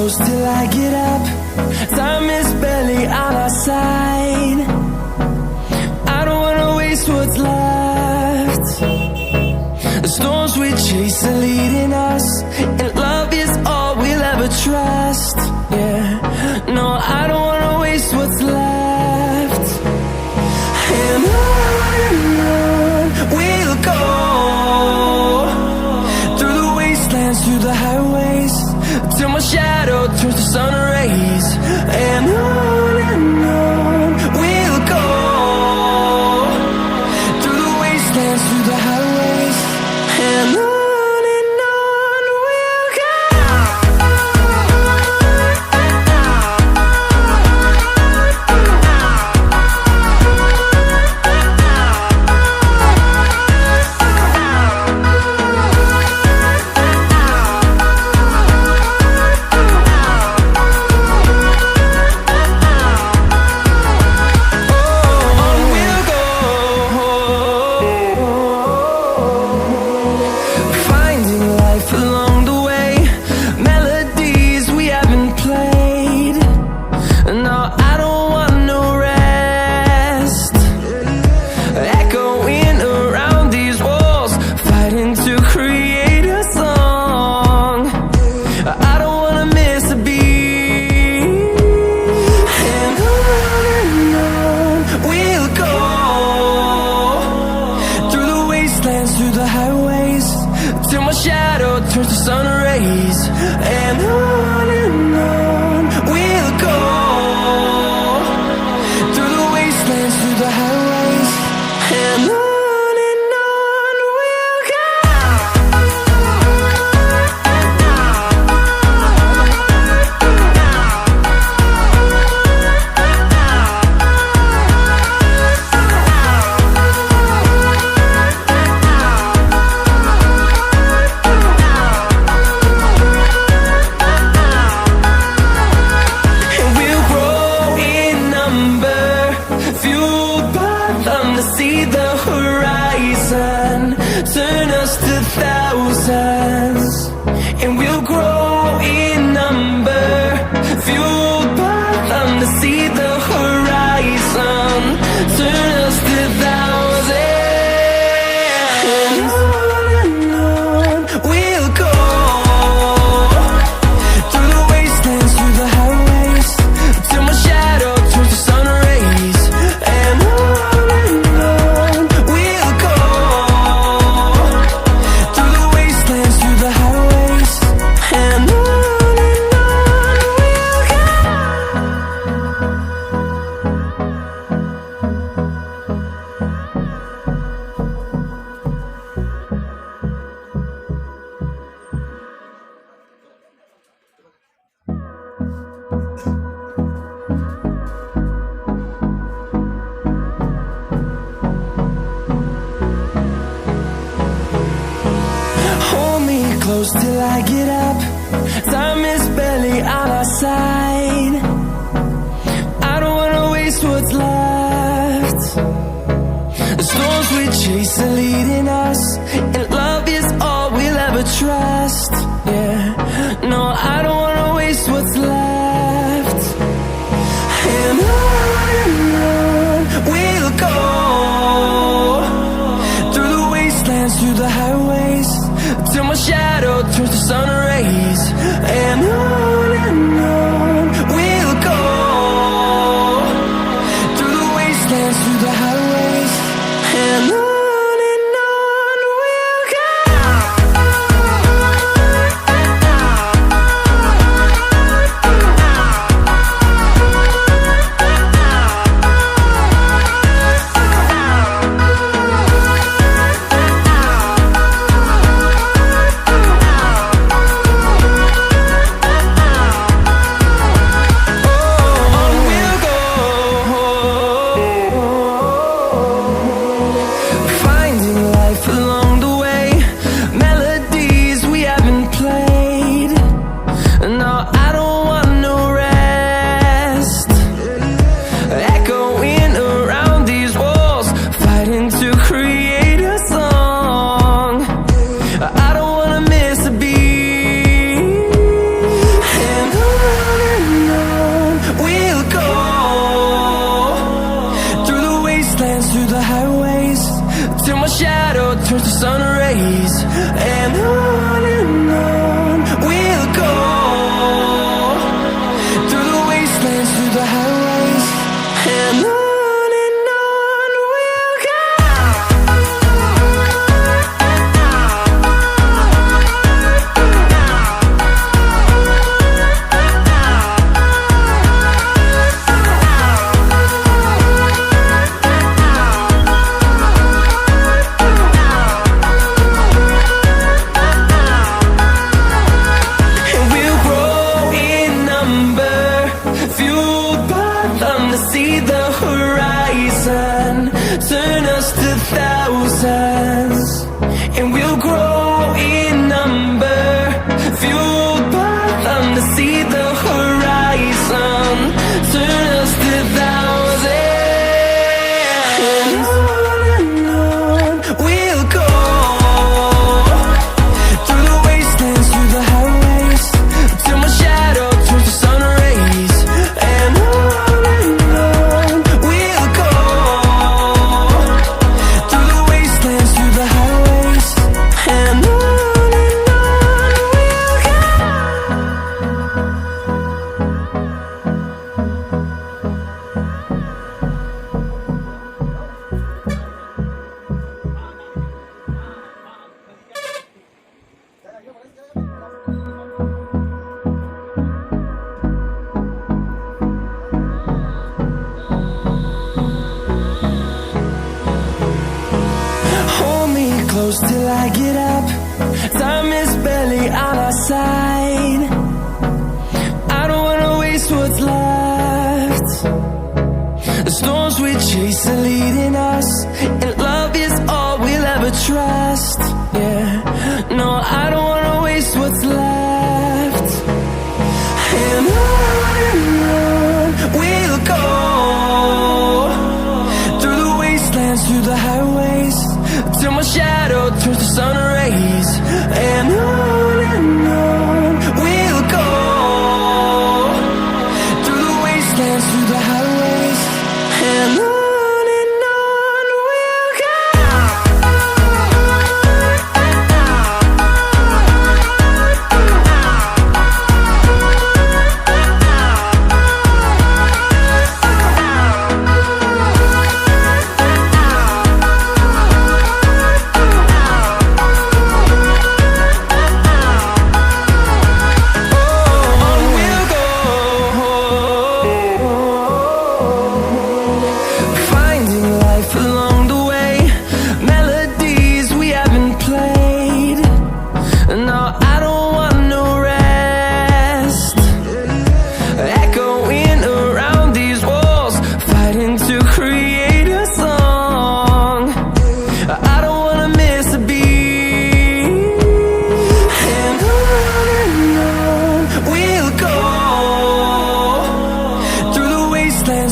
close till I get up. Time is barely on our side. I don't wanna waste what's left. The storms we chase are leading us, and love is all we'll ever trust. Yeah, no, I don't wanna waste what's left. And on we'll go, through the wastelands, through the highways, till my shadow turns to sun rays. And on we'll go, through the wastelands, through the highways, and on we'll go. Through the highways, till my shadow turns to sun rays. And on we'll go, through the wastelands, through the highways, and on we'll go. See the horizon turn us to thousands, and we'll grow in number, fueled by them to see the horizon turn us to thousands. And on we'll go, through the wastelands, through the highways, till my shadow turns to sun rays. And close till I get up. Time is barely on our side. I don't wanna waste what's left. The storms we chase are leading us, and love is all we'll ever trust. Yeah, no, I don't wanna waste what's left. And on we'll go, through the wastelands, through the highways, till my shadow turns to sun rays. And on we'll go, through the wastelands, through the highways, and on we'll go. highways, till my shadow turns to sun rays. And on we'll go, through the wastelands, through the highways. And on we'll go. See the horizon, turn us to thousands, and we'll grow in number, fueled by them. To see the horizon, turn us to thousands, and on we'll go, through the wastelands, through the highways, till my shadow turns to sun rays. And close till I get up, time is barely on our side. I don't wanna waste what's left. The storms we chase are leading us, and love is all we'll ever trust. Yeah, no, I don't wanna waste what's left. And on we'll go, through the wastelands, through the highways, till my shadow turns to sun rays. And on we'll go, through the wastelands, through the highways. And on we'll go.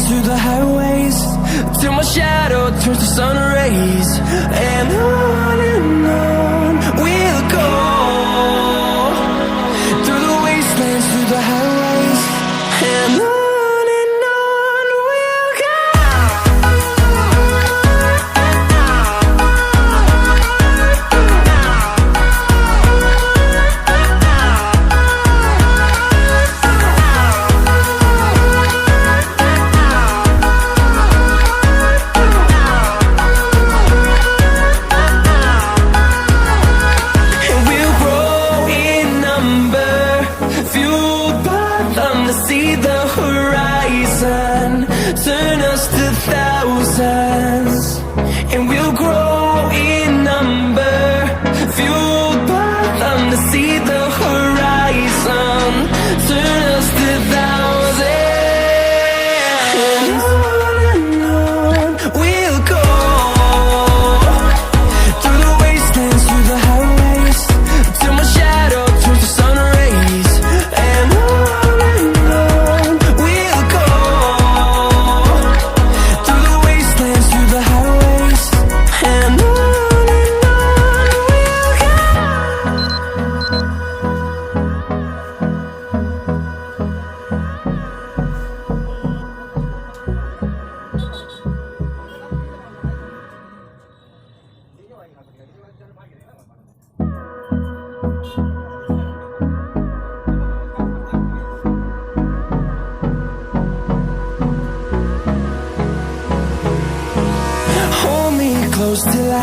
Through the highways, till my shadow turns to sun rays. And on we'll go, through the wastelands, through the highways. And on we'll go. See the horizon, turn us to thousands, and we'll grow in number, fueled by them. To see the horizon, turn us to thousands, and on we'll go, through the wastelands, through the highways, till my shadow turns to sun rays. And we'll go, through the wastelands, through the highways. And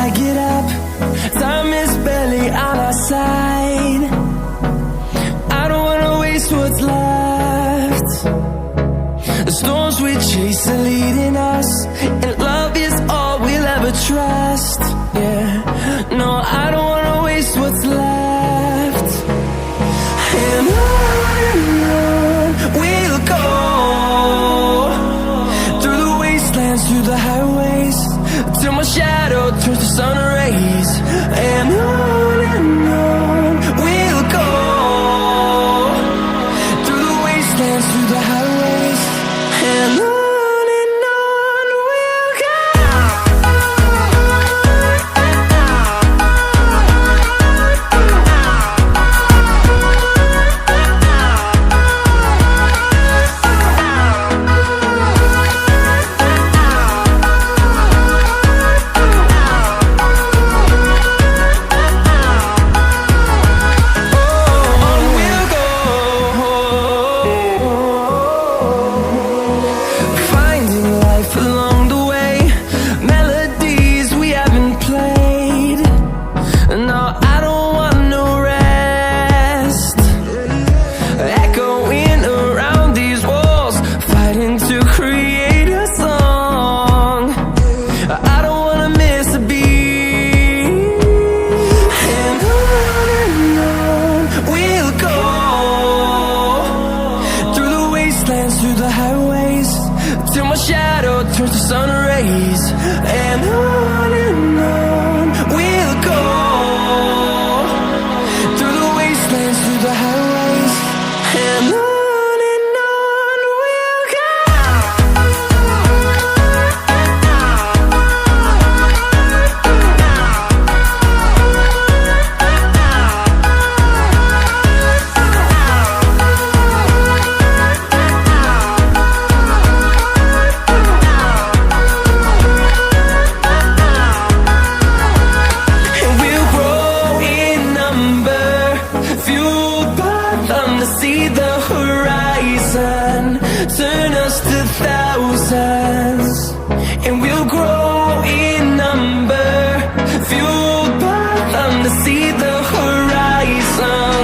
I get up. Time is barely on our side. I don't wanna waste what's left. The storms we chase are leading us, and love is all we'll ever trust. Yeah, no, I don't wanna waste what's left. And on we'll go, through the wastelands, through the highways, till my shadow turns to sun rays. And on we'll go, through the wastelands, through the highways, and on. Through the highways, till my shadow turns to sun rays. And on we'll go, through the wastelands, through the highways, and on. See the horizon turn us to thousands, and we'll grow in number, fueled by them. To see the horizon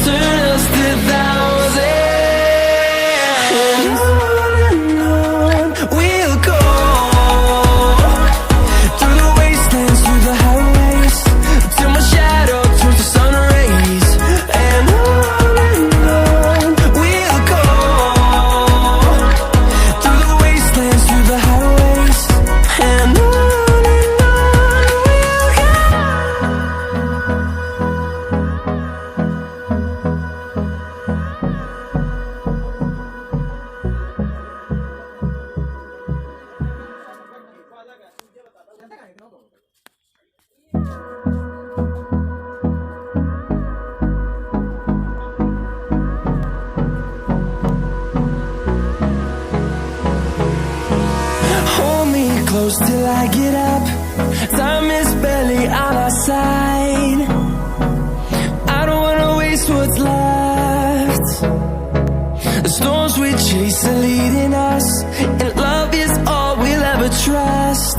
turn us to thousands, and on we'll go, through the wastelands, through the highways, till my shadow turns to sun rays. And close till I get up. Time is barely on our side. I don't wanna waste what's left. The storms we chase are leading us, and love is all we'll ever trust.